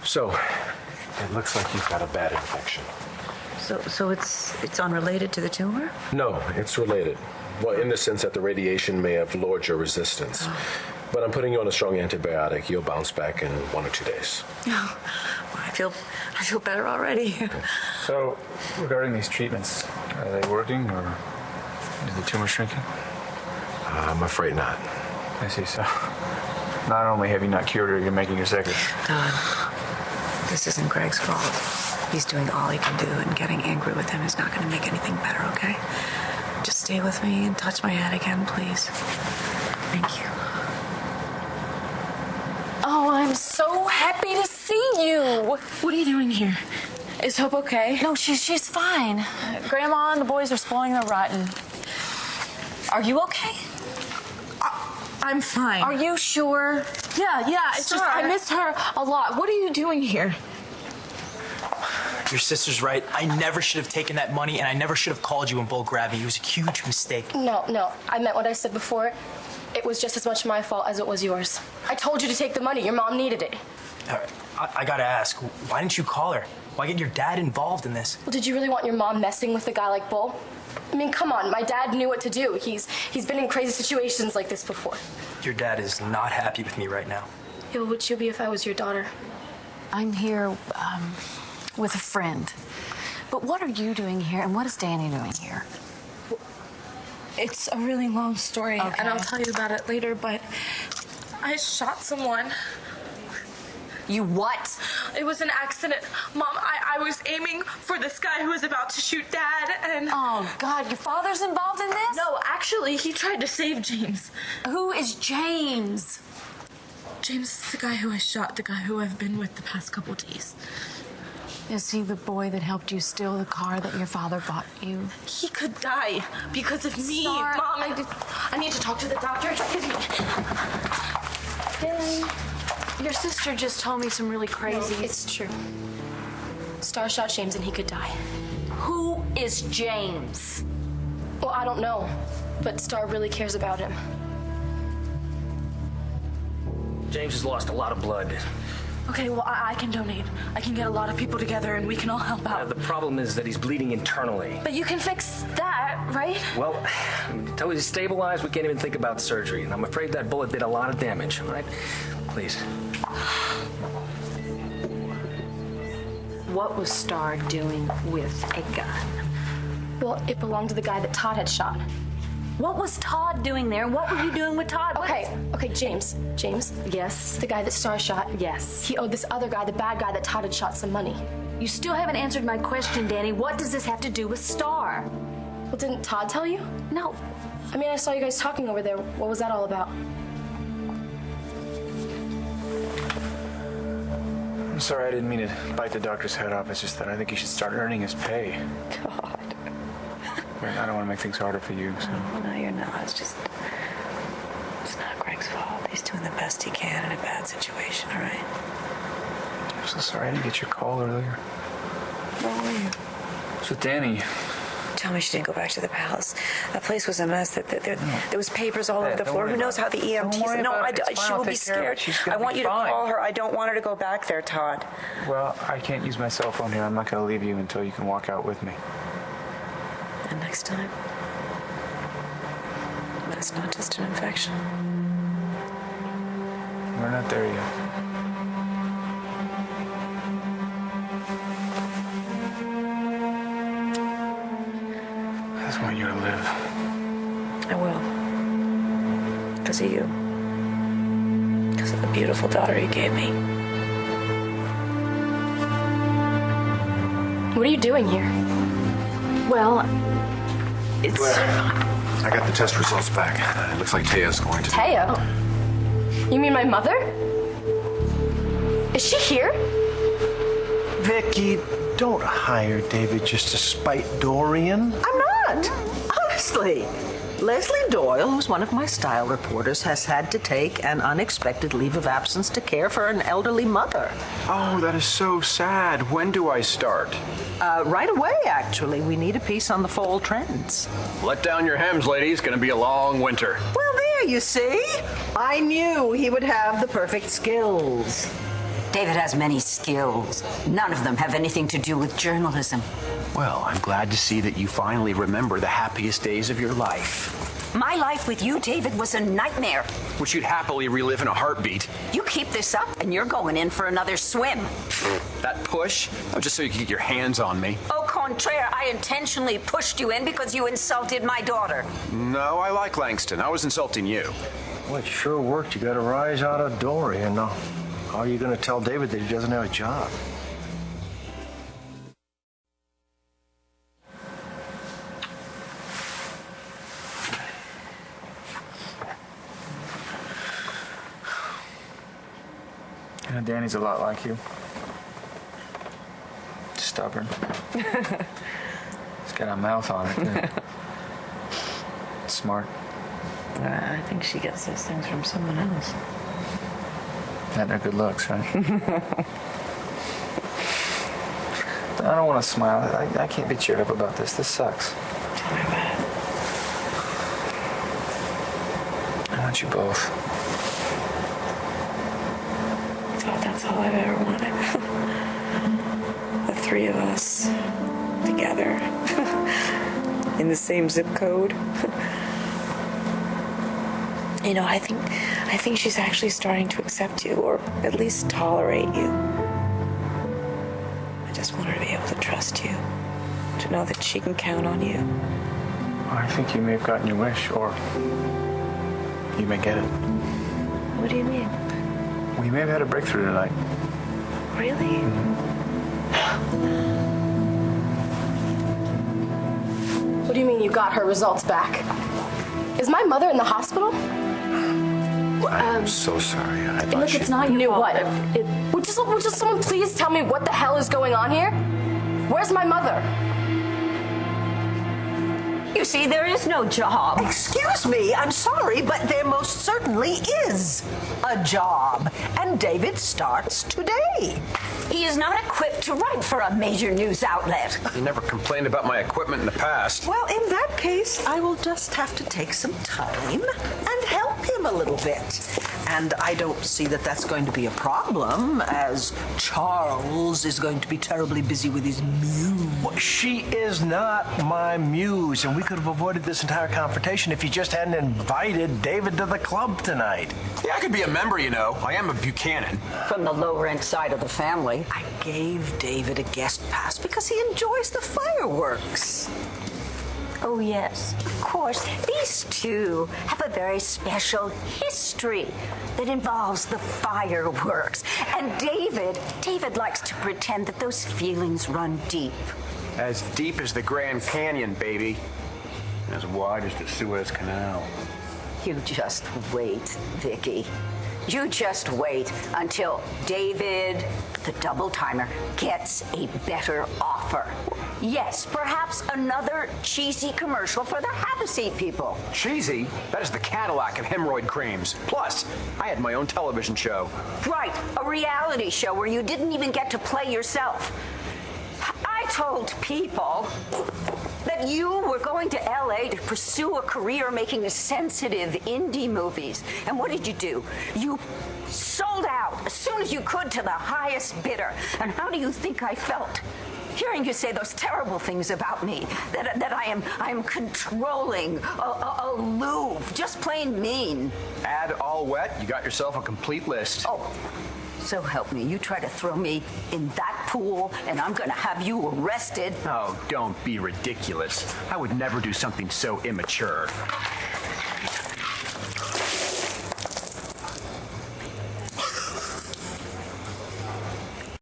So, it looks like you've got a bad infection. So it's unrelated to the tumor? No, it's related. Well, in the sense that the radiation may have lowered your resistance. But I'm putting you on a strong antibiotic. You'll bounce back in 1 or 2 days. Oh, well, I feel better already. So, regarding these treatments, are they working or is the tumor shrinking? I'm afraid not. I see. So, not only have you not cured her, you're making her sicker. Don, this isn't Greg's fault. He's doing all he can do, and getting angry with him is not going to make anything better, okay? Just stay with me and touch my head again, please. Thank you. Oh, I'm so happy to see you. What are you doing here? Is Hope okay? No, she's fine. Grandma and the boys are spoiling her rotten. Are you okay? I'm fine. Are you sure? Yeah, it's just I missed her a lot. What are you doing here? Your sister's right. I never should have taken that money, and I never should have called you when Bull grabbed me. It was a huge mistake. No. I meant what I said before. It was just as much my fault as it was yours. I told you to take the money. Your mom needed it. I gotta ask, why didn't you call her? Why get your dad involved in this? Well, did you really want your mom messing with a guy like Bull? I mean, come on. My dad knew what to do. He's been in crazy situations like this before. Your dad is not happy with me right now. Yeah, would you be if I was your daughter? I'm here with a friend. But what are you doing here, and what is Danny doing here? It's a really long story, Okay. and I'll tell you about it later, but I shot someone. You what? It was an accident. Mom, I was aiming for this guy who was about to shoot Dad, and... Oh, God, your father's involved in this? No, actually, he tried to save James. Who is James? James is the guy who I shot, the guy who I've been with the past couple days. Is he the boy that helped you steal the car that your father bought you? He could die because of me. Star, Mom, I need to talk to the doctor. Your sister just told me some really crazy... No, it's true. Star shot James and he could die. Who is James? Well, I don't know, but Star really cares about him. James has lost a lot of blood. Okay, well, I can donate. I can get a lot of people together and we can all help out. The problem is that he's bleeding internally. But you can fix that, right? Well, until he's stabilized, we can't even think about surgery. And I'm afraid that bullet did a lot of damage, all right? Please. What was Star doing with a gun? Well, it belonged to the guy that Todd had shot. What was Todd doing there? What were you doing with Todd? Okay, James. Yes? The guy that Star shot. Yes. He owed this other guy, the bad guy that Todd had shot, some money. You still haven't answered my question, Danny. What does this have to do with Star? Well, didn't Todd tell you? No. I mean, I saw you guys talking over there. What was that all about? I'm sorry, I didn't mean to bite the doctor's head off. It's just that I think he should start earning his pay. God. I don't want to make things harder for you, so... No, you're not. It's not Greg's fault. He's doing the best he can in a bad situation, all right? I'm so sorry I didn't get your call earlier. Where were you? So, Danny... Tell me she didn't go back to the palace. That place was a mess. There was papers all over the floor. Who knows how the EMTs... No, she will be scared. I want you to call her. I don't want her to go back there, Todd. Well, I can't use my cell phone here. I'm not going to leave you until you can walk out with me. And next time, that's not just an infection. We're not there yet. I just want you to live. I will. Because of you. Because of the beautiful daughter you gave me. What are you doing here? Well, it's... I got the test results back. It looks like Taya's going to... Taya? You mean my mother? Is she here? Vicky, don't hire David just to spite Dorian. I'm not. Honestly. Leslie Doyle, who's one of my style reporters, has had to take an unexpected leave of absence to care for an elderly mother. Oh, that is so sad. When do I start? Right away, actually. We need a piece on the fall trends. Let down your hems, ladies. Gonna be a long winter. Well, there, you see. I knew he would have the perfect skills. David has many skills. None of them have anything to do with journalism. Well, I'm glad to see that you finally remember the happiest days of your life. My life with you, David, was a nightmare. Which you'd happily relive in a heartbeat. You keep this up and you're going in for another swim. That push? Oh, just so you could get your hands on me. Au contraire, I intentionally pushed you in because you insulted my daughter. No, I like Langston. I was insulting you. Well, it sure worked. You got a rise out of Dory, and how are you going to tell David that he doesn't have a job? You know, Danny's a lot like you. Stubborn. He's got a mouth on it, too. Smart. I think she gets those things from someone else. That and her good looks, right? I don't want to smile. I can't be cheered up about this. This sucks. Tell me about it. I want you both. That's all I've ever wanted. The three of us together in the same zip code. You know, I think she's actually starting to accept you, or at least tolerate you. I just want her to be able to trust you, to know that she can count on you. I think you may have gotten your wish, or you may get it. What do you mean? We may have had a breakthrough tonight. Really? What do you mean you got her results back? Is my mother in the hospital? I'm so sorry. I thought Look, it's not you. What? Would just someone please tell me what the hell is going on here? Where's my mother? You see, there is no job. Excuse me, I'm sorry, but there most certainly is a job. And David starts today. He is not equipped to write for a major news outlet. You never complained about my equipment in the past. Well, in that case, I will just have to take some time and help him a little bit. And I don't see that that's going to be a problem, as Charles is going to be terribly busy with his muse. Well, she is not my muse, and we could have avoided this entire confrontation if you just hadn't invited David to the club tonight. Yeah, I could be a member, you know. I am a Buchanan. From the low-rent side of the family. I gave David a guest pass because he enjoys the fireworks. Oh, yes, of course. These two have a very special history that involves the fireworks. And David likes to pretend that those feelings run deep. As deep as the Grand Canyon, baby. As wide as the Suez Canal. You just wait, Vicky. You just wait until David, the double-timer, gets a better offer. Yes, perhaps another cheesy commercial for the have-a-seat people. Cheesy? That is the Cadillac of hemorrhoid creams. Plus, I had my own television show. Right, a reality show where you didn't even get to play yourself. I told people that you were going to L.A. to pursue a career making sensitive indie movies. And what did you do? You sold out as soon as you could to the highest bidder. And how do you think I felt? Hearing you say those terrible things about me, that I am controlling, aloof, just plain mean. Add all wet, you got yourself a complete list. Oh, so help me. You try to throw me in that pool, and I'm going to have you arrested. Oh, don't be ridiculous. I would never do something so immature.